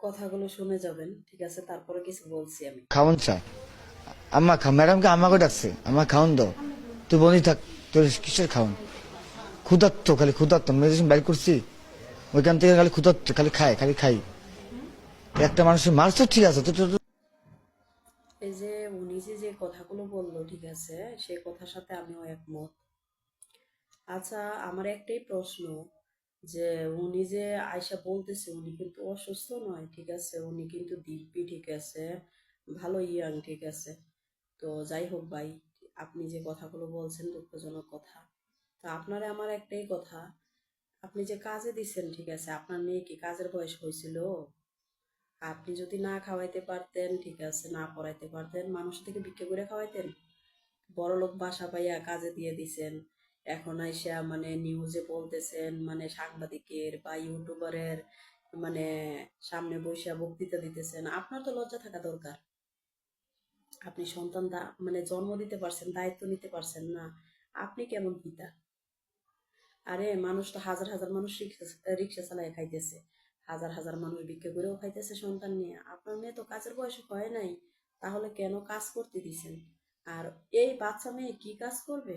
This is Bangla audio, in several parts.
কথাগুলো শুনে যাবেন, ঠিক আছে? তারপরে কিছু বলছি আমি। খাওন চা আম্মা খা ম্যাডামকে আমাকে ডাকছে, আমার খাওন দাও। তুই বলি থাক, তোর কিসের খাওন? ক্ষুধার্ত, খালি ক্ষুধার্ত, মেডিসিন বাইর করছি ওইখান থেকে, খালি ক্ষুধার্ত, খালি খায়, খালি খাই। একটা মানুষের মারছে, ঠিক আছে তো এই যে উনি যে কথাগুলো বললো, ঠিক আছে, সেই কথার সাথে আমিও একমত। আচ্ছা, আমার একটাই প্রশ্ন, যে উনি যে আয়সা বলতেছে, উনি কিন্তু অসুস্থ নয়, ঠিক আছে? উনি কিন্তু দিব্যি, ঠিক আছে, ভালো ইয়াং, ঠিক আছে? তো যাই হোক ভাই, আপনি যে কথাগুলো বলছেন দুঃখজনক কথা। তো আপনারে আমার একটাই কথা, আপনি যে কাজে দিচ্ছেন, ঠিক আছে, আপনার মেয়ে কি কাজের বয়স হয়েছিল? আপনি যদি না খাওয়াইতে পারতেন, ঠিক আছে, না পড়াইতে পারতেন, মানুষ থেকে ভিক্ষা করে খাওয়াইতেন? বড়লোক বাসা পাইয়া কাজে দিয়ে দিছেন, এখন আইসা মানে নিউজে বলতেছেন, মানে সাংবাদিকের বা ইউটিউবারের মানে সামনে বসে বক্তৃতা দিতেছেন। আপনার তো লজ্জা থাকা দরকার। আপনি সন্তান মানে জন্ম দিতে পারছেন, দায়িত্ব নিতে পারছেন না, আপনি কেমন পিতা? আরে মানুষ তো হাজার হাজার মানুষ রিক্সা চালায় খাইতেছে, হাজার হাজার মানুষ ভিক্ষা করেও খাইতেছে সন্তান নিয়ে। আপনার মেয়ে তো কাজের বয়স হয় নাই, তাহলে কেন কাজ করতে দিছেন? আর এই বাচ্চা মেয়ে কি কাজ করবে?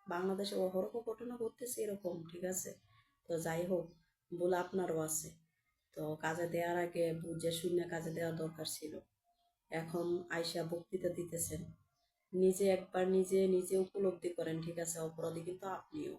বাংলাদেশে অহরহ ঘটনা ঘটতেছে এরকম, ঠিক আছে? তো যাই হোক, বলে আপনারও আছে। তো কাজে দেওয়ার আগে বুঝে শুনে কাজে দেওয়ার দরকার ছিল। এখন আইসা বক্তৃতা দিতেছেন, নিজে একবার নিজে নিজে উপলব্ধি করেন, ঠিক আছে? অপরাধী কিন্তু আপনিও।